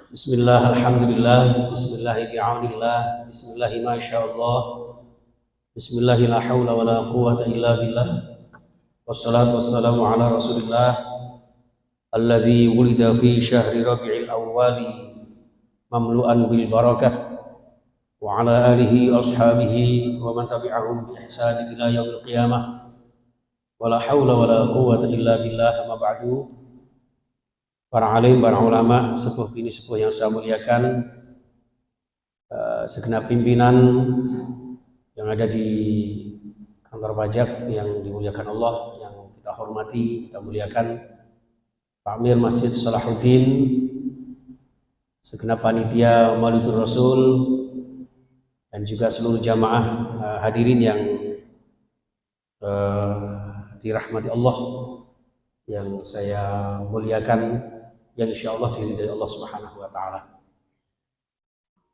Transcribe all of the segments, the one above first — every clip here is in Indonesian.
Bismillah, alhamdulillah, bismillahi bi'aunillah, bismillahi masyaallah, bismillahi la hawla wa la quwwata illa billah, wassalatu wassalamu ala rasulillah, alladhi wulida fi syahri rabi'il awwali, mamlu'an bil barakah, wa ala alihi wa ashabihi wa man tabi'ahum bi ihsani ila yaumil qiyamah, wa la hawla wa la quwwata illa billah, ma ba'du. Para alim, para ulama, sepuh bini sepuh yang saya muliakan, segenap pimpinan yang ada di kantor pajak yang dimuliakan Allah, yang kita hormati, kita muliakan, Takmir Masjid Salahuddin, segenap panitia Maulidur Rasul, dan juga seluruh jamaah hadirin yang dirahmati Allah, yang saya muliakan, yang insya Allah diridhai Allah Subhanahu wa Ta'ala.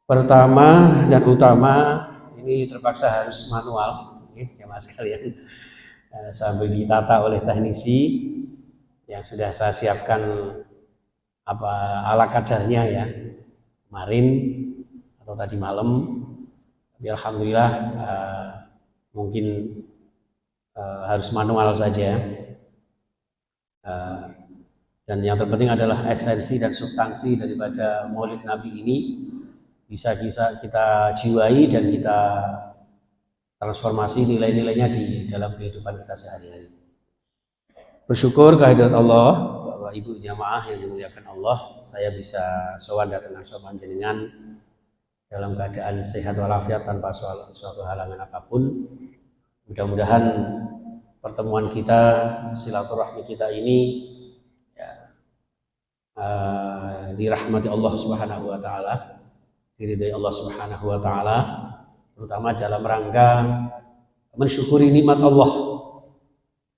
Pertama dan utama, ini terpaksa harus manual, jemaah sekalian, sambil ditata oleh teknisi yang sudah saya siapkan ala kadarnya ya, kemarin atau tadi malam. Tapi alhamdulillah mungkin harus manual saja. Dan yang terpenting adalah esensi dan substansi daripada Maulid Nabi ini bisa kita jiwai dan kita transformasi nilai-nilainya di dalam kehidupan kita sehari-hari. Bersyukur kehadirat Allah, Bapak Ibu jamaah yang dimuliakan Allah, saya bisa sowan datang sowan jenengan dalam keadaan sehat walafiat tanpa suatu halangan apapun. Mudah-mudahan pertemuan kita, silaturahmi kita ini dirahmati Allah Subhanahu wa Ta'ala, diridhai Allah Subhanahu wa Ta'ala, terutama dalam rangka mensyukuri nikmat Allah.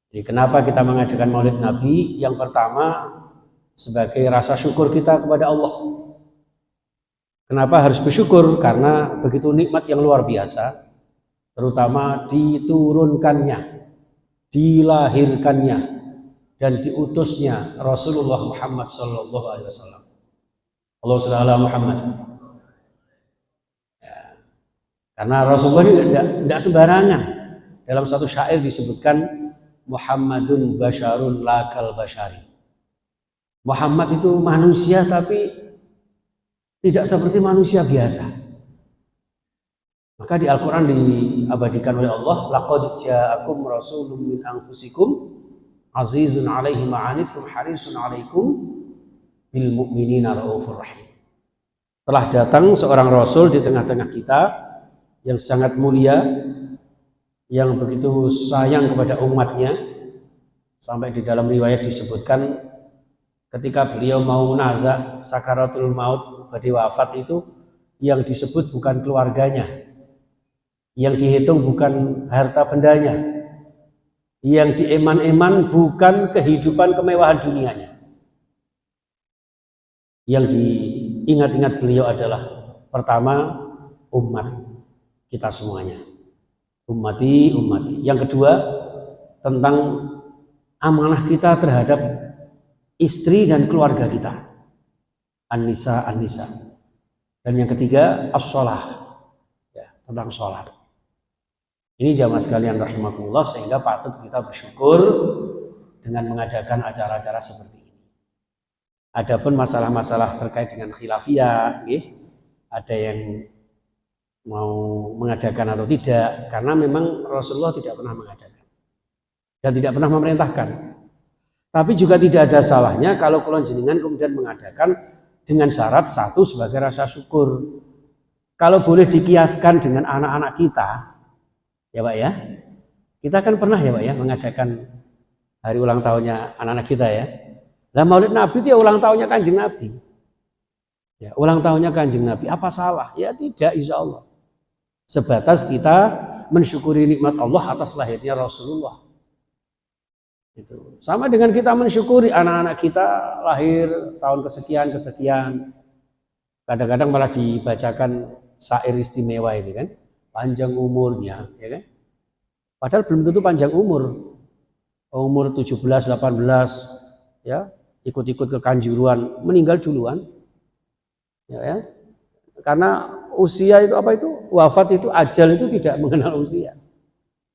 Jadi kenapa kita mengadakan Maulid Nabi? Yang pertama sebagai rasa syukur kita kepada Allah. Kenapa harus bersyukur? Karena begitu nikmat yang luar biasa, terutama diturunkannya, dilahirkannya dan diutusnya Rasulullah Muhammad sallallahu alaihi wasallam. Allah sallallahu Muhammad. Ya. Karena Rasulullah ini tidak sembarangan. Dalam satu syair disebutkan Muhammadun basyarun lakal basyari. Muhammad itu manusia tapi tidak seperti manusia biasa. Maka di Al-Qur'an diabadikan oleh Allah, laqad ja'akum rasulun min anfusikum azizun alaihi ma'anittum harisun alaikum bil mu'minina raufur rahim. Telah datang seorang rasul di tengah-tengah kita yang sangat mulia, yang begitu sayang kepada umatnya, sampai di dalam riwayat disebutkan ketika beliau mau nazak sakaratul maut, badai wafat itu, yang disebut bukan keluarganya, yang dihitung bukan harta bendanya, yang dieman-eman bukan kehidupan kemewahan dunianya. Yang diingat-ingat beliau adalah pertama umat kita semuanya, ummati. Yang kedua tentang amanah kita terhadap istri dan keluarga kita, an-nisa. Dan yang ketiga as-shalah, ya, tentang sholat. Ini jamaah sekalian rahimakumullah, sehingga patut kita bersyukur dengan mengadakan acara-acara seperti ini. Adapun masalah-masalah terkait dengan khilafiyah, ada yang mau mengadakan atau tidak, karena memang Rasulullah tidak pernah mengadakan dan tidak pernah memerintahkan. Tapi juga tidak ada salahnya kalau kula jenengan kemudian mengadakan dengan syarat satu sebagai rasa syukur. Kalau boleh dikiaskan dengan anak-anak kita, ya Pak ya, kita kan pernah ya Pak ya mengadakan hari ulang tahunnya anak-anak kita ya. Lah Maulid Nabi itu ya ulang tahunnya Kanjeng Nabi. Ya, ulang tahunnya Kanjeng Nabi, apa salah? Ya tidak, insya Allah. Sebatas kita mensyukuri nikmat Allah atas lahirnya Rasulullah. Itu sama dengan kita mensyukuri anak-anak kita lahir tahun kesekian. Kadang-kadang malah dibacakan syair istimewa itu kan, panjang umurnya, ya kan? Padahal belum tentu panjang umur 17, 18, ya, ikut-ikut ke kanjuruan, meninggal duluan. Ya. Karena usia itu apa itu? Wafat itu, ajal itu tidak mengenal usia.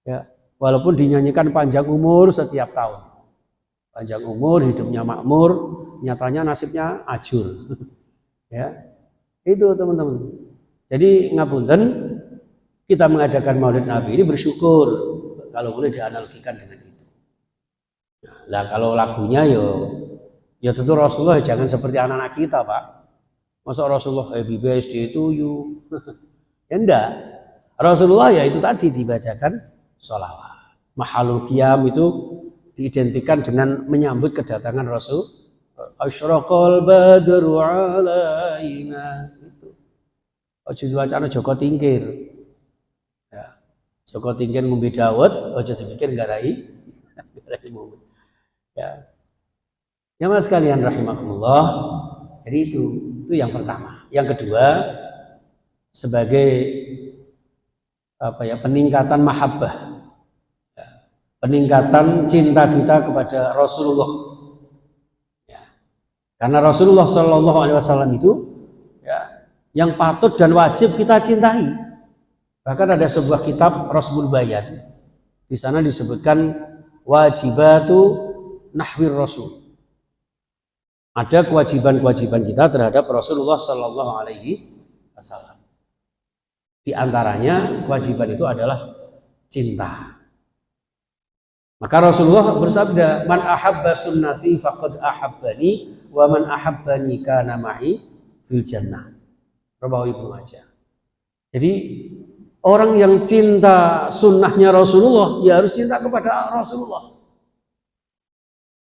Ya. Walaupun dinyanyikan panjang umur setiap tahun. Panjang umur, hidupnya makmur, nyatanya nasibnya ajur. Ya. Itu teman-teman. Jadi ngapunten, kita mengadakan Maulid Nabi ini bersyukur kalau boleh dianalogikan dengan itu. Nah, kalau lagunya ya tentu Rasulullah jangan seperti anak-anak kita, Pak. Masa Rasulullah happy birthday to you. Ya enggak. Rasulullah ya itu tadi dibacakan sholawat. Mahalul qiyam itu diidentikan dengan menyambut kedatangan Rasul. Asyraqal badru alaina. Itu. Ojo diwacana Joko Tingkir. Ya. Joko Tingkir ngombe dawet, ojo dipikir garai momen. Ya. Jamaah sekalian rahimakumullah. Jadi itu yang pertama. Yang kedua, sebagai peningkatan mahabbah, ya, peningkatan cinta kita kepada Rasulullah. Ya. Karena Rasulullah Shallallahu Alaihi Wasallam itu ya, yang patut dan wajib kita cintai. Bahkan ada sebuah kitab Rasmul Bayan, di sana disebutkan wajibatu nahwir Rasul. Ada kewajiban-kewajiban kita terhadap Rasulullah Shallallahu Alaihi Wasallam. Di antaranya kewajiban itu adalah cinta. Maka Rasulullah bersabda, "Man ahabba sunnati faqad ahabbani, wa man ahabbani kana ma'i fil jannah." Rawahu Ibnu Majah. Jadi orang yang cinta sunnahnya Rasulullah, ya harus cinta kepada Rasulullah.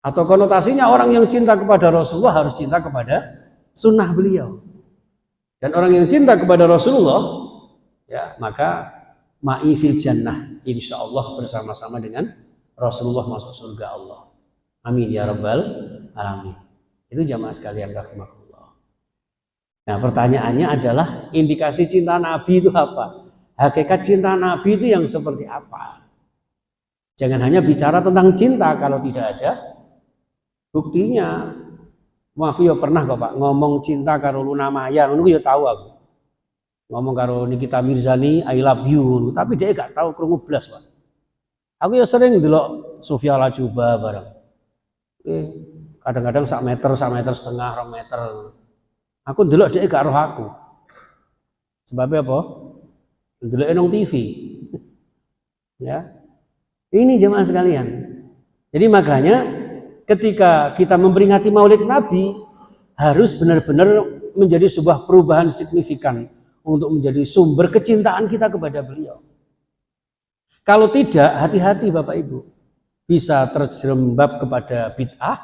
Atau konotasinya orang yang cinta kepada Rasulullah harus cinta kepada sunnah beliau. Dan orang yang cinta kepada Rasulullah, ya maka ma'i fil jannah, insya Allah bersama-sama dengan Rasulullah masuk surga Allah. Amin ya rabbal alamin. Itu jamaah sekalian rahimakumullah. Nah pertanyaannya adalah indikasi cinta Nabi itu apa? Hakikat cinta Nabi itu yang seperti apa? Jangan hanya bicara tentang cinta kalau tidak ada buktinya. Wah, aku ya pernah kok Pak ngomong cinta karo Luna Maya, ngono ya tahu aku. Ngomong karo Nikita Mirzani I love you, tapi dia gak tahu krungu blas, Pak. Aku ya sering delok Sofia Lajuba bareng. Kadang-kadang sak meter setengah, 2 meter. Aku delok dia gak roh aku. Sebabnya apa? Delok nang TV. Ya. Ini jemaah sekalian. Jadi makanya ketika kita memperingati Maulid Nabi harus benar-benar menjadi sebuah perubahan signifikan untuk menjadi sumber kecintaan kita kepada beliau. Kalau tidak, hati-hati Bapak Ibu, bisa terjerembab kepada bid'ah,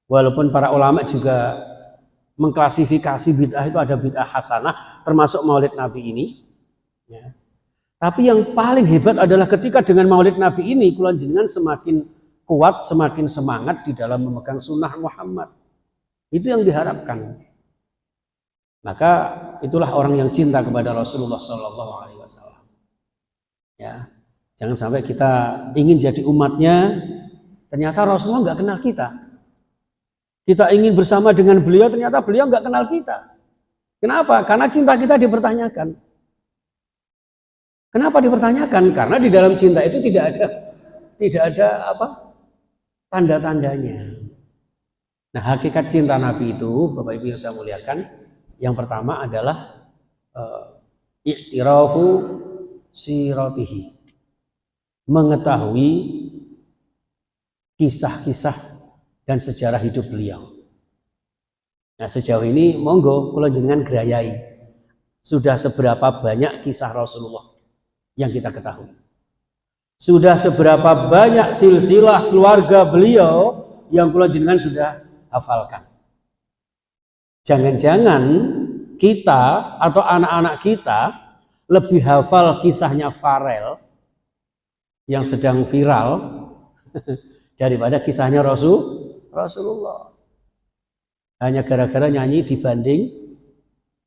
walaupun para ulama juga mengklasifikasi bid'ah itu ada bid'ah hasanah, termasuk Maulid Nabi ini. Ya. Tapi yang paling hebat adalah ketika dengan Maulid Nabi ini, kula jenengan semakin kuat, semakin semangat di dalam memegang sunnah Muhammad. Itu yang diharapkan. Maka itulah orang yang cinta kepada Rasulullah Shallallahu Alaihi Wasallam. Ya, jangan sampai kita ingin jadi umatnya, ternyata Rasulullah nggak kenal kita. Kita ingin bersama dengan beliau, ternyata beliau nggak kenal kita. Kenapa? Karena cinta kita dipertanyakan. Kenapa dipertanyakan? Karena di dalam cinta itu tidak ada tanda-tandanya. Nah, hakikat cinta Nabi itu, Bapak Ibu yang saya muliakan, yang pertama adalah i'tirafu siratihi, mengetahui kisah-kisah dan sejarah hidup beliau. Nah, sejauh ini monggo kula jenengan grayai sudah seberapa banyak kisah Rasulullah yang kita ketahui. Sudah seberapa banyak silsilah keluarga beliau yang kula jenengan sudah hafalkan. Jangan-jangan kita atau anak-anak kita lebih hafal kisahnya Farel yang sedang viral daripada kisahnya Rasulullah. Hanya gara-gara nyanyi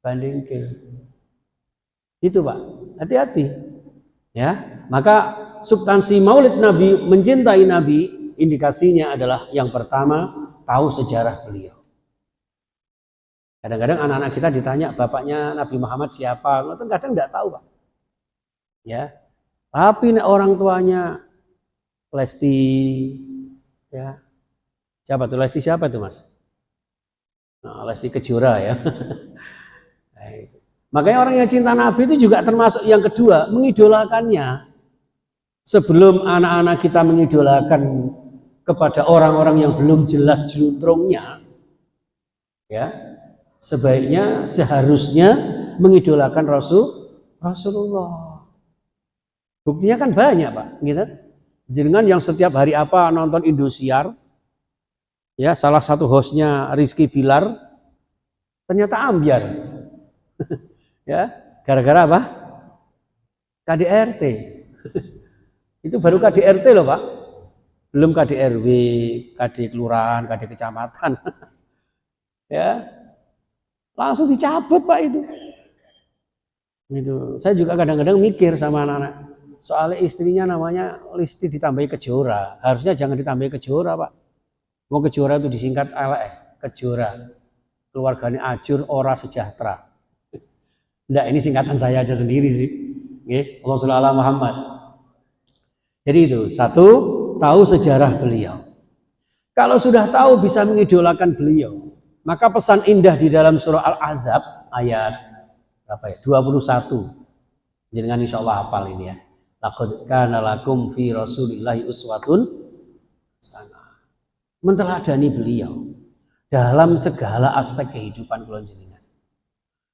bandingke. Itu Pak, hati-hati. Ya, maka substansi Maulid Nabi, mencintai Nabi, indikasinya adalah yang pertama tahu sejarah beliau. Kadang-kadang anak-anak kita ditanya bapaknya Nabi Muhammad siapa, kadang enggak tahu, Pak. Ya. Tapi orang tuanya Lesti, ya. Siapa tuh Lesti siapa tuh, Mas? Nah, Lesti Kejora ya. Nah, itu. Makanya orang yang cinta Nabi itu juga termasuk yang kedua, mengidolakannya. Sebelum anak-anak kita mengidolakan kepada orang-orang yang belum jelas jeluntrungnya, ya, sebaiknya seharusnya mengidolakan Rasulullah. Buktinya kan banyak, Pak, gitu. Jangan yang setiap hari apa nonton Indosiar, ya, salah satu hostnya Rizky Bilar, ternyata ambyar, ya, gara-gara apa? KDRT. Itu baru KDRT loh, Pak. Belum KDRW, KD kelurahan, KD kecamatan. Ya. Langsung dicabut, Pak, itu. Itu. Saya juga kadang-kadang mikir sama anak-anak. Soalnya istrinya namanya Listi ditambahi Kejora. Harusnya jangan ditambahi Kejora, Pak. Mau Kejora itu disingkat Kejora. Keluarganya ajur, ora sejahtera. Enggak, ini singkatan saya aja sendiri sih. Nggih, Allahumma sholli ala Muhammad. Jadi itu, satu, tahu sejarah beliau. Kalau sudah tahu bisa mengidolakan beliau, maka pesan indah di dalam surah Al-Ahzab ayat berapa ya? 21. Jangan insyaallah hafal ini ya. Laqad kana lakum fi Rasulillahi uswatun hasanah. Menteladani beliau dalam segala aspek kehidupan kula jenengan.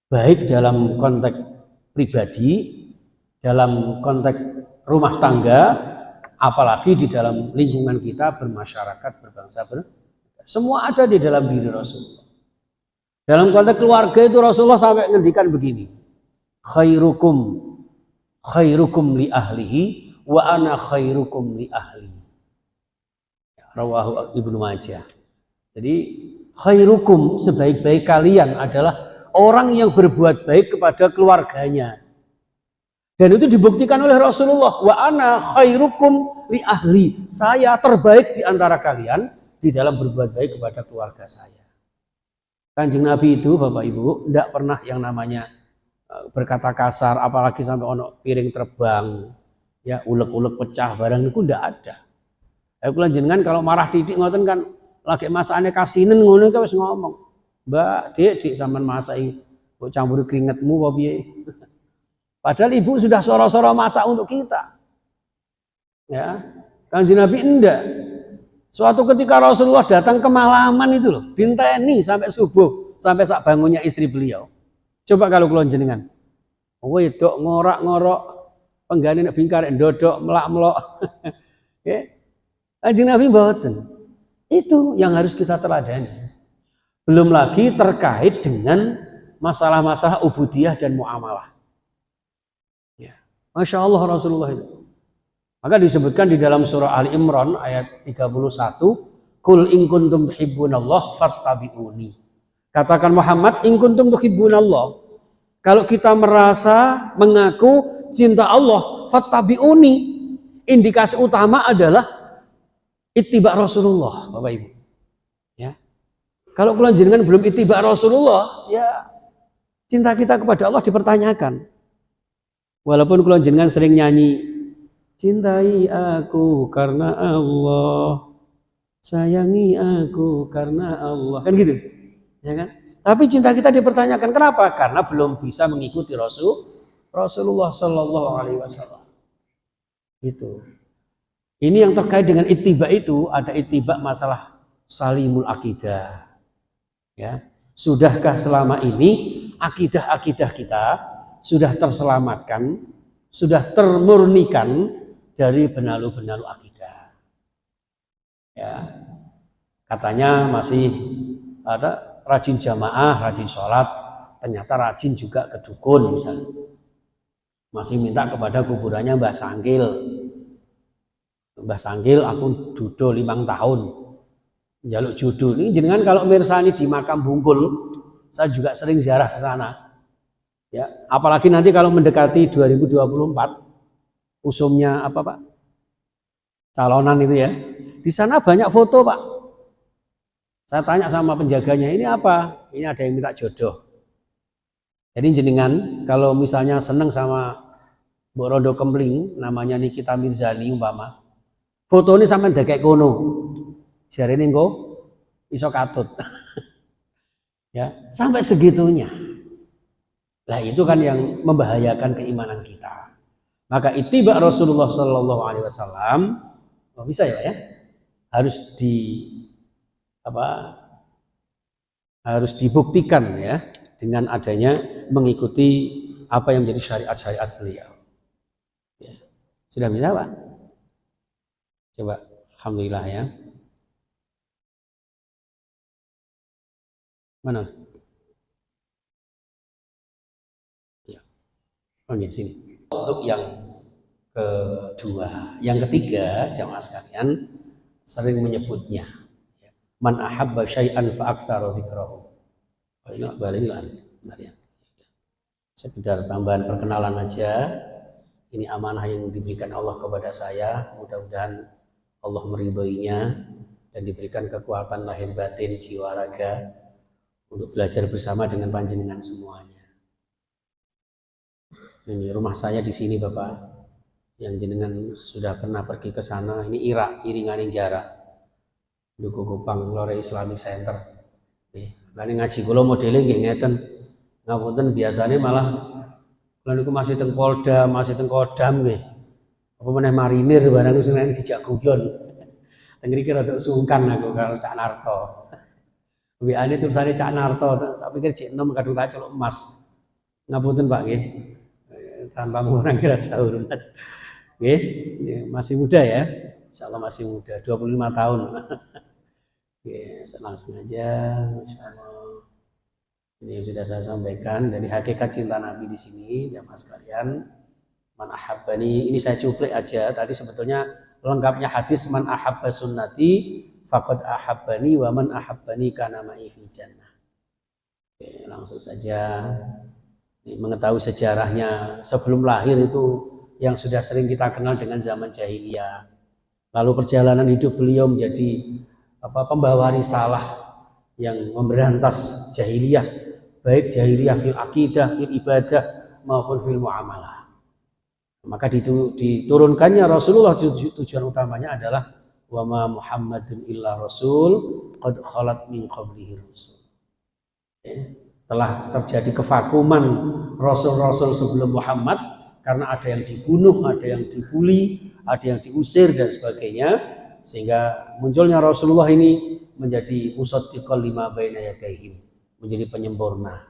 Baik dalam konteks pribadi, dalam konteks rumah tangga, apalagi di dalam lingkungan kita bermasyarakat, berbangsa, semua ada di dalam diri Rasulullah. Dalam konteks keluarga itu Rasulullah sampai ngendikan begini, khairukum li ahlihi wa ana khairukum li ahli. Rawahu Ibnu Majah. Jadi khairukum, sebaik-baik kalian adalah orang yang berbuat baik kepada keluarganya. Dan itu dibuktikan oleh Rasulullah, wa ana khairukum li ahli. Saya terbaik di antara kalian di dalam berbuat baik kepada keluarga saya. Kanjeng Nabi itu, Bapak Ibu, tidak pernah yang namanya berkata kasar, apalagi sampai ono piring terbang, ya ulek-ulek pecah barang itu tidak ada. Kula jenengan kalau marah titik ngoten kan lagi masakane kasinen ngono kan wis ngomong, "Mbak, Dik sampean masaki kok campuri keringetmu apa piye?" Padahal ibu sudah soro-soro masak untuk kita. Ya, Kanjeng Nabi enggak. Suatu ketika Rasulullah datang kemalaman itu loh, binteni sampai subuh, sampai sak bangunnya istri beliau. Coba kalau kula jenengan. Wedok ngorak-ngorok, penggane nek bingkar ndodok melak-melok. Nggih. Kanjeng Nabi mboten. Itu yang harus kita teladani. Belum lagi terkait dengan masalah-masalah ubudiyah dan muamalah. Ya. Masya Allah Rasulullah itu. Maka disebutkan di dalam surah Ali Imran ayat 31, "Qul in kuntum tuhibbunallah fattabi'uni." Katakan Muhammad, in kuntum tuhibbunallah. Kalau kita merasa mengaku cinta Allah, fattabi'uni. Indikasi utama adalah ittiba Rasulullah, Bapak Ibu. Ya. Kalau kalian jenengan belum ittiba Rasulullah, ya cinta kita kepada Allah dipertanyakan. Walaupun kalian jenengan sering nyanyi, cintai aku karena Allah, sayangi aku karena Allah, kan gitu, ya kan? Tapi cinta kita dipertanyakan, kenapa? Karena belum bisa mengikuti Rasulullah Shallallahu Alaihi Wasallam. Itu. Ini yang terkait dengan ittiba itu, ada ittiba masalah salimul akidah. Ya, sudahkah selama ini akidah-akidah kita sudah terselamatkan, sudah termurnikan dari benalu-benalu akidah? Ya, katanya masih ada rajin jamaah, rajin sholat, ternyata rajin juga ke dukun misalnya. Masih minta kepada kuburannya Mbah Sangkil. Mbah Sangkil aku judo 5 tahun. Jaluk judo. Ini jenengan kalau mirsani di makam Bungkul, saya juga sering ziarah ke sana. Ya, apalagi nanti kalau mendekati 2024, usumnya apa Pak? Calonan itu ya. Di sana banyak foto Pak. Saya tanya sama penjaganya, ini apa? ini ada yang minta jodoh. Jadi jenengan kalau misalnya seneng sama Mbok Rondo Kempling, namanya Nikita Mirzani umpama, foto ini sampai kayak kono, jarene engko iso katut. Ya, sampai segitunya. Nah itu kan yang membahayakan keimanan kita. Maka ittiba Rasulullah Sallallahu Alaihi Wasallam, bisa ya, harus harus dibuktikan ya dengan adanya mengikuti apa yang menjadi syariat-syariat beliau. Ya. Sudah bisa Pak? Coba, alhamdulillah ya. Mana? Ya. Oke, sini. Untuk yang kedua, yang ketiga, jamaah sekalian sering menyebutnya. Man ahabba syai'an fa aksara dzikrahu. Oh, ini bentar ya. Sekedar tambahan perkenalan aja. Ini amanah yang diberikan Allah kepada saya. Mudah-mudahan Allah meridhoinya dan diberikan kekuatan lahir batin, jiwa raga untuk belajar bersama dengan panjenengan semuanya. Ini rumah saya di sini Bapak. Yang jenengan sudah pernah pergi ke sana. Ini Irak, iringan jarak. Duku Kupang Lore Islamic Center. Lalu ngaji kula modele nggih ngeten. Ngapunten biasanya malah kalau niku masih teng Polda, masih teng Kodam nggih. Apa meneh marinir barang sing lain dijak guyon. Teng mriki rada sungkan aku karo Cak Narto. WA-ne tulisane Cak Narto, tak pikir cek enom kadung tak celuk emas. Ngapunten Pak nggih. Tanpa mengurangi rasa hormat. Nggih, masih muda ya. Insyaallah masih muda, 25 tahun. Oke, langsung aja, insyaallah. Ini yang sudah saya sampaikan dari hakikat cinta Nabi di sini, jamaah sekalian. Man ahabbani, ini saya cuplik aja. Tadi sebetulnya lengkapnya hadis man ahabba sunnati faqad ahabbani wa man ahabbani kana ma'i fil jannah. Oke, langsung saja. Ini mengetahui sejarahnya sebelum lahir itu yang sudah sering kita kenal dengan zaman jahiliyah. Lalu perjalanan hidup beliau menjadi pembawa risalah yang memberantas jahiliyah, baik jahiliyah fil akidah, fil ibadah maupun fil muamalah. Maka diturunkannya Rasulullah, tujuan utamanya adalah wa ma Muhammadun illa rasul qad khalat min qablihi rusul. Telah terjadi kevakuman rasul-rasul sebelum Muhammad karena ada yang dibunuh, ada yang dibuli, ada yang diusir dan sebagainya, sehingga munculnya Rasulullah ini menjadi musaddiqal lima baina yadayhim, menjadi penyempurna.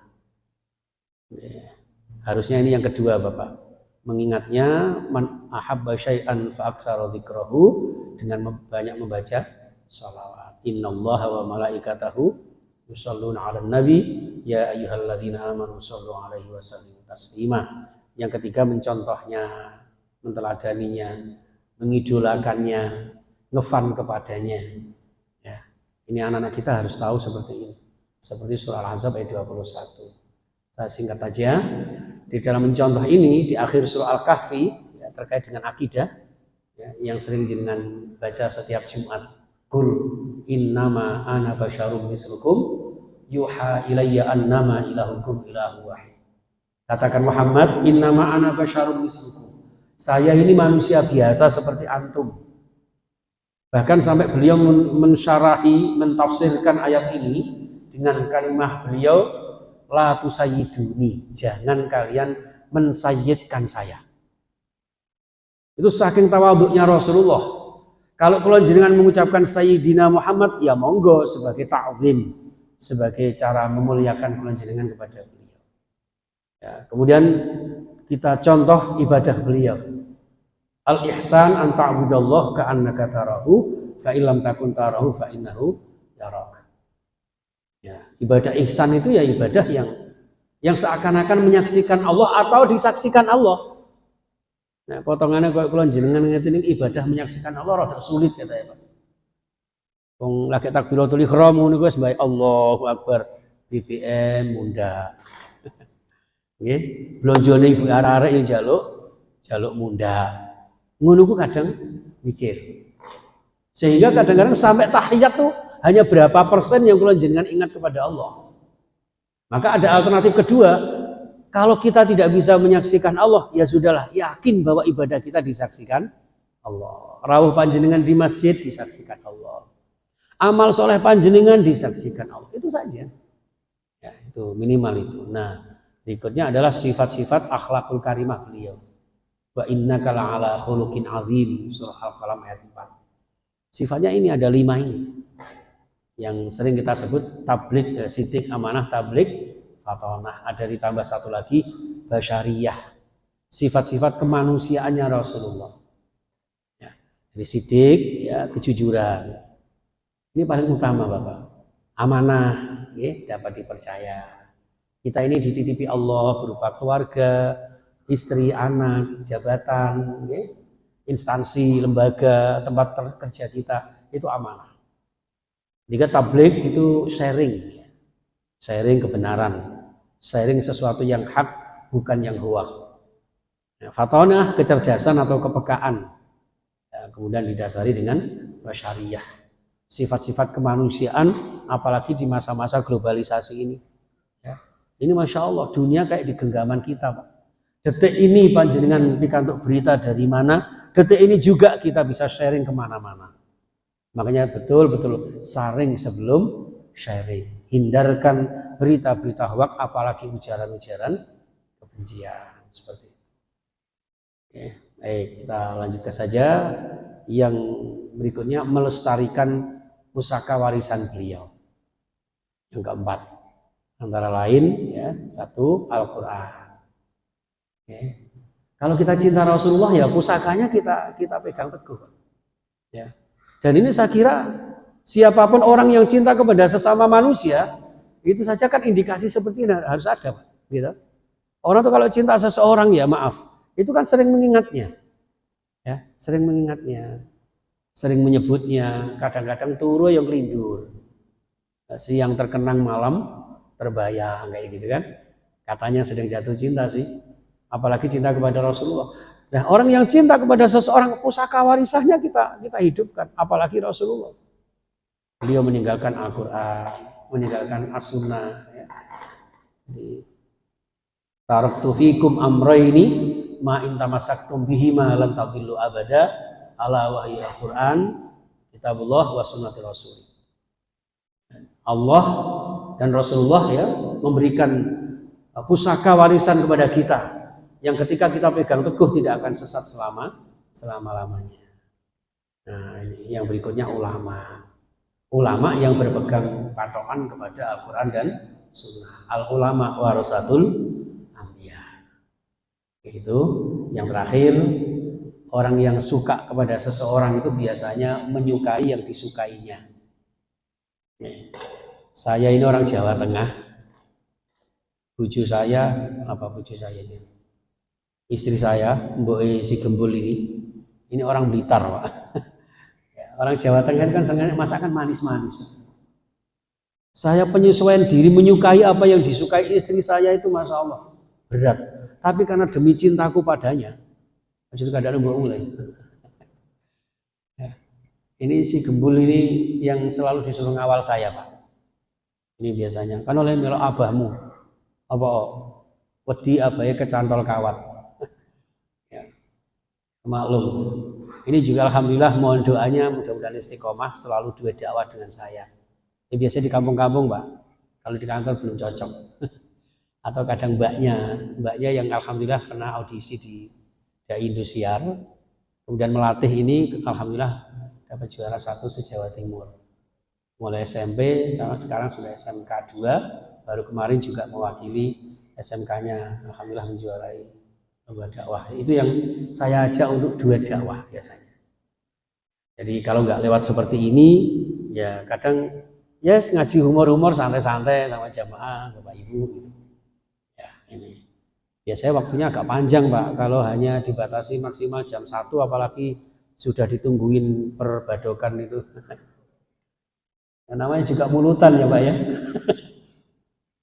Harusnya ini yang kedua Bapak, mengingatnya man ahabba syai'an fa aksara dzikrahu, dengan banyak membaca shalawat. Innallaha wa malaikatahu yusholluna 'alan nabi ya ayyuhalladzina amanu shollu 'alaihi wa sallimu taslima. Yang ketiga mencontohnya, menteladaninya, mengidolakannya, ngefan kepadanya. Ya, ini anak-anak kita harus tahu seperti ini. Seperti surah Al-Ahzab ayat 21. Saya singkat aja. Di dalam mencontoh ini di akhir surah Al-Kahfi ya, terkait dengan akidah ya, yang sering jenengan baca setiap Jumat. Qul innama ana basyarum mislukum yuha ilayya annama ilahukum ilahu wahid. Katakan Muhammad, innama ana basyarum mislukum. Saya ini manusia biasa seperti antum. Bahkan sampai beliau mensyarahi, mentafsirkan ayat ini dengan kalimat beliau, la tusayyiduni, jangan kalian mensayyidkan saya. Itu saking tawaduknya Rasulullah. Kalau jenengan mengucapkan Sayyidina Muhammad, ya monggo sebagai ta'zim, sebagai cara memuliakan jenengan kepada beliau. Ya, kemudian kita contoh ibadah beliau. Al-ihsan an ta'budallah ka'annaka tarahu fa illam takun tarahu fa innahu yarak. Ya, ibadah ihsan itu ya ibadah yang seakan-akan menyaksikan Allah atau disaksikan Allah. Nah, potongannya kalau jenengan ngeten ibadah menyaksikan Allah rada sulit kata ya Pak. Wong lagi takbiratul ihram niku wis bae Allahu Akbar, BBM munda. Nggih, blonjone ibu arek-arek yang jaluk munda. Ngono ku kadang mikir. Sehingga kadang-kadang sampai tahiyat tuh hanya berapa persen yang kula jenengan ingat kepada Allah. Maka ada alternatif kedua, kalau kita tidak bisa menyaksikan Allah, ya sudahlah, yakin bahwa ibadah kita disaksikan Allah. Rawuh panjenengan di masjid disaksikan Allah. Amal soleh panjenengan disaksikan Allah. Itu saja. Ya, itu minimal itu. Nah, berikutnya adalah sifat-sifat akhlakul karimah beliau. Wa innaka la'ala khuluqin azim, surah Al-Qalam ayat 4. Sifatnya ini ada 5 ini. Yang sering kita sebut tabligh, sidik, amanah, tabligh, fatonah. Ada ditambah satu lagi, basyariyah. Sifat-sifat kemanusiaannya Rasulullah. Ya, jadi sidik, ya, kejujuran. Ini paling utama Bapak. Amanah, ya, dapat dipercaya. Kita ini dititipi Allah berupa keluarga, istri, anak, jabatan, ya, instansi, lembaga, tempat kerja kita, itu amanah. Jika tabligh itu sharing, sharing kebenaran, sharing sesuatu yang hak, bukan yang huwa. Ya, fatonah, kecerdasan atau kepekaan, ya, kemudian didasari dengan basyariyah. Sifat-sifat kemanusiaan, apalagi di masa-masa globalisasi ini. Ya. Ini Masya Allah, dunia kayak di genggaman kita, Pak. Detik ini panjenengan pikantuk berita dari mana, detik ini juga kita bisa sharing kemana-mana. Makanya betul-betul saring sebelum sharing. Hindarkan berita-berita hoax, apalagi ujaran-ujaran kebencian. Seperti itu. Oke, baik, kita lanjutkan saja. Yang berikutnya, melestarikan pusaka warisan beliau. Yang keempat, antara lain, ya, 1, Al-Quran. Okay. Kalau kita cinta Rasulullah, ya pusakanya kita pegang teguh. Ya. Dan ini saya kira siapapun orang yang cinta kepada sesama manusia, itu saja kan indikasi seperti ini harus ada, Pak. Gitu. Orang tuh kalau cinta seseorang, ya maaf, itu kan sering mengingatnya, ya, sering mengingatnya. Sering menyebutnya, kadang-kadang turu yang kelindur, siang terkenang malam terbayang, kayak gitu kan. Katanya sedang jatuh cinta sih, apalagi cinta kepada Rasulullah. Nah, orang yang cinta kepada seseorang, pusaka warisannya kita hidupkan, apalagi Rasulullah. Beliau meninggalkan Al-Quran, meninggalkan As-Sunnah. Ya. Taraktu fikum amrayni ma in tamassaktum bihima lan tadillu abada. Ala wahyi Al-Quran, kitabullah wa sunnati Rasul. Allah dan Rasulullah, ya, memberikan pusaka warisan kepada kita yang ketika kita pegang teguh tidak akan sesat selama-lamanya. Nah, ini yang berikutnya ulama yang berpegang patokan kepada Al-Quran dan Sunnah. Al-ulama warasatul anbiya. Itu yang terakhir. Orang yang suka kepada seseorang itu biasanya menyukai yang disukainya. Saya ini orang Jawa Tengah. Buju saya, istri saya, Mbok si Gembul ini orang Blitar, Pak. Orang Jawa Tengah kan sengaja masakan manis-manis. Saya penyesuaian diri menyukai apa yang disukai istri saya itu Masya Allah berat. Tapi karena demi cintaku padanya, jadi kadang mulai. Ya. Ini si Gembul ini yang selalu disuruh ngawal saya, Pak. Ini biasanya. Kan oleh melo abahmu. Apa? Wedi abahe kecantol kawat. Ya. Maklum. Ini juga alhamdulillah mohon doanya mudah-mudahan istiqomah selalu duet dakwah dengan saya. Ini biasanya di kampung-kampung, Pak. Kalau di kantor belum cocok. Atau kadang mbaknya yang alhamdulillah pernah audisi di Dai Indosiar, kemudian melatih ini, alhamdulillah dapat juara 1 se-Jawa Timur. Mulai SMP, sekarang sudah SMK 2, baru kemarin juga mewakili SMK-nya, alhamdulillah menjuarai lomba dakwah. Itu yang saya ajak untuk duet dakwah biasanya. Jadi kalau nggak lewat seperti ini, ya kadang ya ngaji humor-humor santai-santai sama jamaah, Bapak Ibu. Gitu. Ya ini. Biasanya waktunya agak panjang, Pak. Kalau hanya dibatasi maksimal jam 1, apalagi sudah ditungguin perbadokan itu. Ya, namanya juga mulutan ya, Pak ya.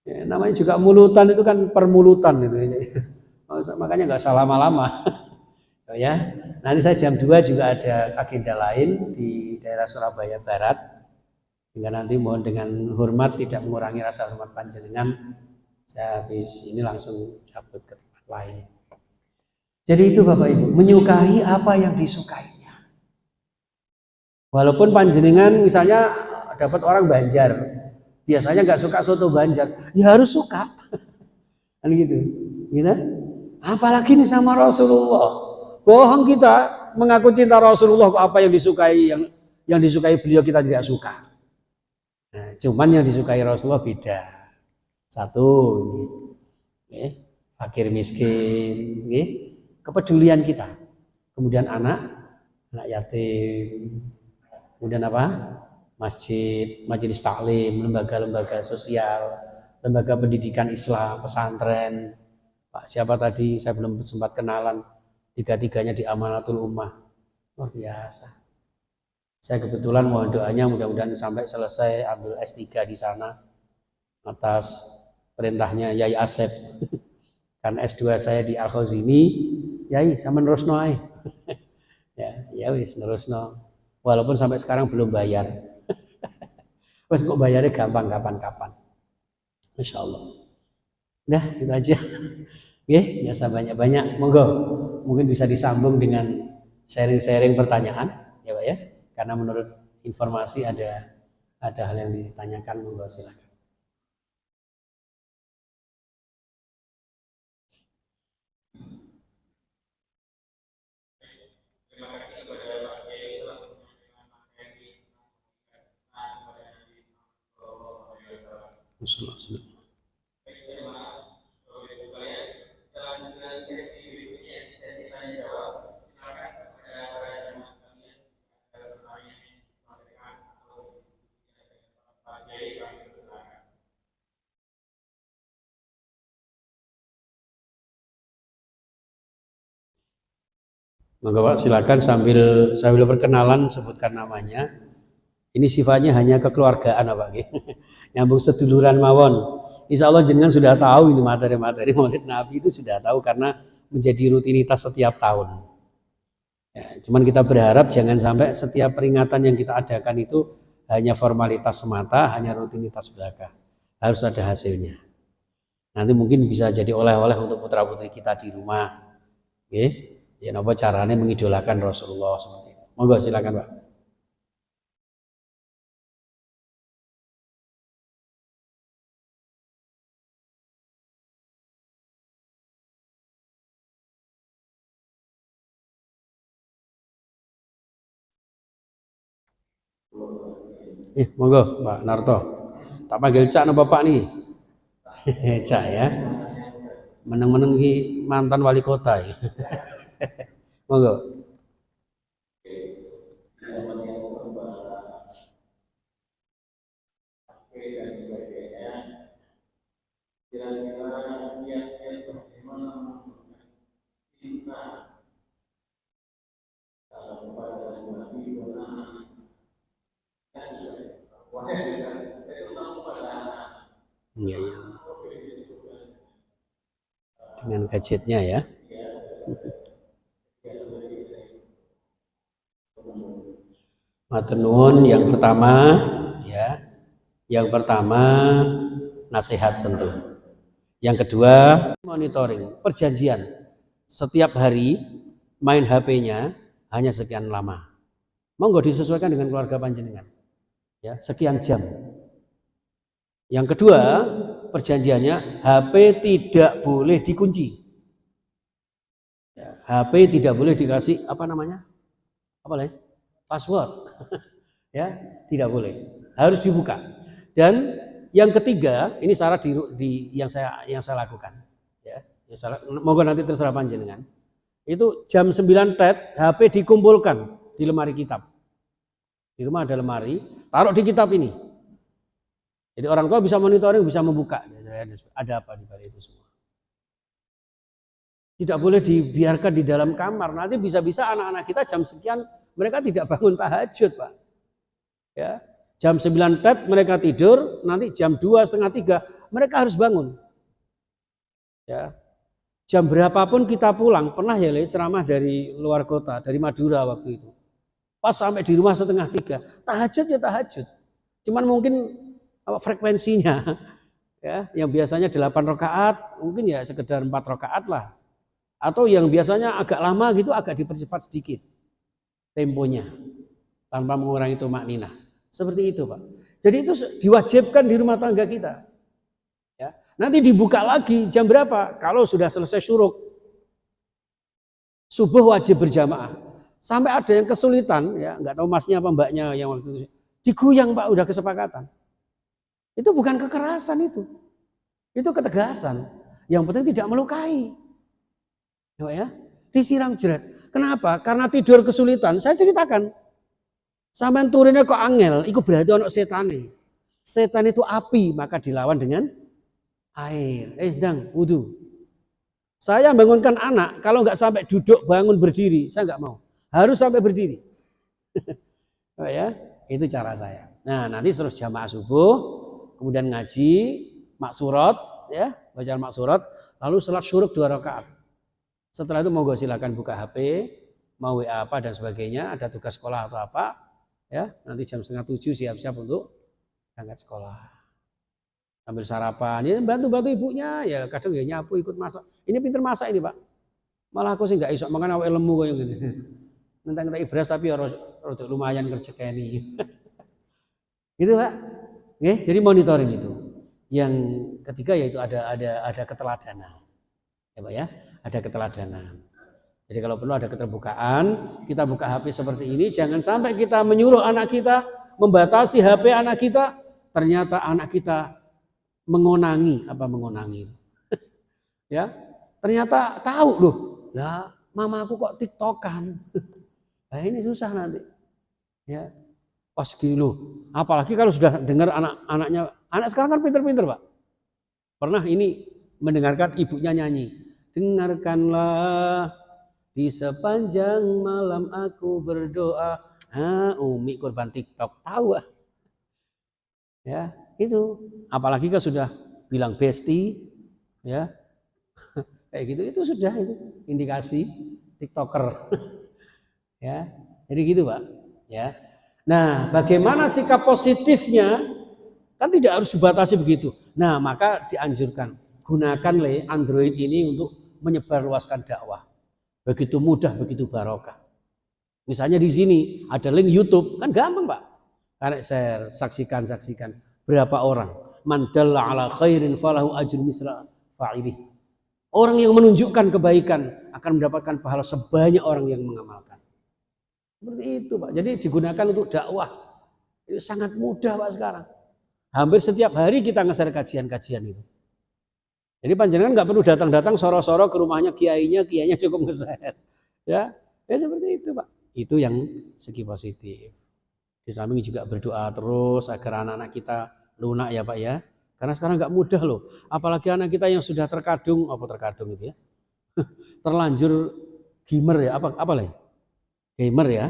Ya, namanya juga mulutan itu kan permulutan itu. Makanya nggak usah lama-lama. Ya, nanti saya jam 2 juga ada agenda lain di daerah Surabaya Barat. Sehingga nanti mohon dengan hormat tidak mengurangi rasa hormat panjenengan. Saya habis ini langsung cabut ke tempat lain. Jadi itu Bapak Ibu, menyukai apa yang disukainya. Walaupun panjenengan misalnya dapat orang Banjar, biasanya nggak suka soto Banjar, ya harus suka, kan gitu, gitu. Apalagi nih sama Rasulullah, bohong kita mengaku cinta Rasulullah, apa yang disukai yang disukai beliau kita tidak suka. Nah, cuman yang disukai Rasulullah beda. Satu, ini, fakir miskin, ini, kepedulian kita. Kemudian anak yatim. Kemudian apa? Masjid, majelis taklim, lembaga-lembaga sosial, lembaga pendidikan Islam, pesantren. Pak siapa tadi? Saya belum sempat kenalan. Tiga-tiganya di Amanatul Ummah. Luar biasa. Saya kebetulan mohon doanya mudah-mudahan sampai selesai ambil S3 di sana atas perintahnya Yai Asep. Kan S2 saya di Al-Khazini, Yai sama nerusno ae. ya wis nerusno. Walaupun sampai sekarang belum bayar. Wes kok bayarnya gampang kapan-kapan. Masya Allah. Nah, itu aja. Oke, biasa banyak-banyak. Monggo, mungkin bisa disambung dengan sharing-sharing pertanyaan, ya Pak ya. Karena menurut informasi ada hal yang ditanyakan, monggo silakan. Bismillahirrahmanirrahim. Monggo Pak, silakan sambil perkenalan sebutkan namanya. Ini sifatnya hanya kekeluargaan Pak. Nyambung seduluran mawon. Insya Allah jenengan sudah tahu ini materi-materi Maulid Nabi itu sudah tahu karena menjadi rutinitas setiap tahun. Ya, cuman kita berharap jangan sampai setiap peringatan yang kita adakan itu hanya formalitas semata, hanya rutinitas belaka. Harus ada hasilnya. Nanti mungkin bisa jadi oleh-oleh untuk putra-putri kita di rumah. Oke. Ya napa caranya mengidolakan Rasulullah seperti itu. Monggo silakan Pak. Monggo Pak Narto. Tak panggil Cak napa Pak nih? Cak ya. Meneng-meneng ki mantan wali kota ya. Monggo. Iya, ya. Dengan gadgetnya ya. Matur nuwun yang pertama ya. Yang pertama nasihat tentu. Yang kedua monitoring, perjanjian. Setiap hari main HP-nya hanya sekian lama. Monggo disesuaikan dengan keluarga panjenengan. Ya, sekian jam. Yang kedua, perjanjiannya HP tidak boleh dikunci. Ya, HP tidak boleh dikasih apa namanya? Apa lagi? Password. Ya, tidak boleh. Harus dibuka. Dan yang ketiga, ini syarat yang saya lakukan. Ya, monggo nanti terserah panjenengan. Itu jam 9 tet HP dikumpulkan di lemari kitab. Di rumah ada lemari, taruh di kitab ini. Jadi orang tua bisa monitoring, bisa membuka. Ada apa di balik itu semua. Tidak boleh dibiarkan di dalam kamar. Nanti bisa-bisa anak-anak kita jam sekian mereka tidak bangun tahajud, Pak. Ya, jam 9 tet mereka tidur, nanti jam 2, setengah 3 mereka harus bangun. Ya. Jam berapapun kita pulang, pernah ya ceramah dari luar kota, dari Madura waktu itu. Pas sampai di rumah setengah 3, tahajud ya tahajud. Cuman mungkin frekuensinya Ya, yang biasanya 8 rakaat, mungkin ya sekedar 4 rakaat lah. Atau yang biasanya agak lama gitu, agak dipercepat sedikit temponya tanpa mengurangi tumakninah. Seperti itu, Pak. Jadi itu diwajibkan di rumah tangga kita. Ya. Nanti dibuka lagi jam berapa? Kalau sudah selesai syuruk. Subuh wajib berjamaah. Sampai ada yang kesulitan, ya nggak tahu masnya apa mbaknya yang waktu itu digoyang, Pak, udah kesepakatan. Itu bukan kekerasan itu. Itu ketegasan. Yang penting tidak melukai. Ya, disiram jeret. Kenapa? Karena tidur kesulitan. Saya ceritakan. Sampai turunnya kok angel, itu berarti ono setan nih. Setan itu api, maka dilawan dengan air. Sedang wudu. Saya bangunkan anak, kalau nggak sampai duduk bangun berdiri, saya nggak mau. Harus sampai berdiri. Oh ya, itu cara saya. Nah, nanti terus jamaah subuh, kemudian ngaji, maksurat, ya, baca maksurat, lalu sholat syuruk 2 rakaat. Setelah itu monggo silakan buka HP, mau WA apa dan sebagainya, ada tugas sekolah atau apa, ya, nanti jam 6:30 siap-siap untuk berangkat sekolah. Ambil sarapan, ya bantu-bantu ibunya, ya kadang ya nyapu ikut masak. Ini pinter masak ini, Pak. Malah aku sih nggak iso makan awake lemu kayak gini. Nentang ibras tapi ya lumayan kerjekeni. Gitu, Pak. Oke, jadi monitoring itu. Yang ketiga yaitu ada keteladanan. Ya, Pak ya, ada keteladanan. Jadi kalau perlu ada keterbukaan, kita buka HP seperti ini, jangan sampai kita menyuruh anak kita membatasi HP anak kita, ternyata anak kita mengonangi, apa mengonangi? Ya, ternyata tahu loh, ya mamaku kok TikTokan. Nah, ini susah nanti. Ya, pas gini loh. Apalagi kalau sudah dengar anak-anaknya, anak sekarang kan pinter-pinter, Pak. Pernah ini mendengarkan ibunya nyanyi. Dengarkanlah di sepanjang malam aku berdoa. Umi korban TikTok, tahu ah. Ya, itu. Apalagi kalau sudah bilang besti, ya, kayak gitu, itu sudah itu indikasi TikToker. Ya, jadi gitu, Pak. Ya. Nah, bagaimana sikap positifnya? Kan tidak harus dibatasi begitu. Nah, maka dianjurkan gunakan Android ini untuk menyebarluaskan dakwah. Begitu mudah, begitu barokah. Misalnya di sini ada link YouTube, kan gampang, Pak. Karena share, saksikan. Berapa orang? Man dalla ala khairin falahu ajrun misla fa'ilih. Orang yang menunjukkan kebaikan akan mendapatkan pahala sebanyak orang yang mengamalkan. Seperti itu, Pak. Jadi digunakan untuk dakwah. Itu sangat mudah, Pak, sekarang. Hampir setiap hari kita nge-share kajian-kajian itu. Jadi panjenengan nggak perlu datang-datang soro-soro ke rumahnya kiainya cukup nge-share. Ya seperti itu, Pak. Itu yang segi positif. Di samping juga berdoa terus agar anak-anak kita lunak ya, Pak ya. Karena sekarang nggak mudah loh. Apalagi anak kita yang sudah terkadung itu ya. Terlanjur gamer ya, apa lah? Gamer ya.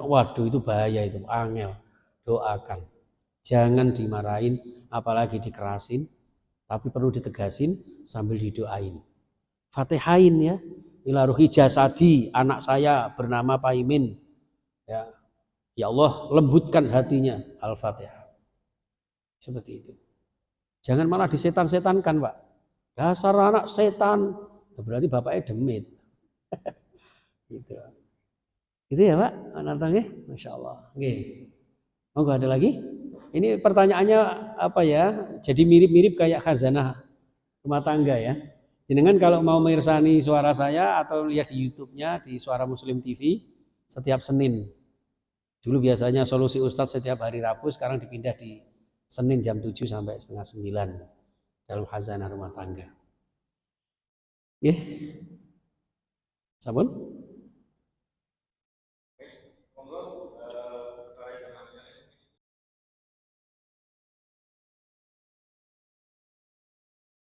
Waduh itu bahaya itu, angel. Doakan. Jangan dimarahin, apalagi dikerasin, tapi perlu ditegasin sambil didoain. Fatihain ya. Ila ruhi jasadi, anak saya bernama Paimin. Ya. Ya Allah, lembutkan hatinya. Al-Fatihah. Seperti itu. Jangan malah disetan-setankan, Pak. Dasar anak setan. Berarti bapaknya demit. Gitu. Gitu ya, Pak. Nantangnya, Masya Allah. Oke. Monggo ada lagi? Ini pertanyaannya apa ya? Jadi mirip-mirip kayak khazanah rumah tangga ya. Jenengan kalau mau mirsani suara saya atau lihat di YouTube-nya di Suara Muslim TV setiap Senin. Dulu biasanya Solusi Ustadz setiap hari Rabu, sekarang dipindah di Senin jam 7 sampai setengah 9 dalam khazanah rumah tangga. Nggih. Sampun?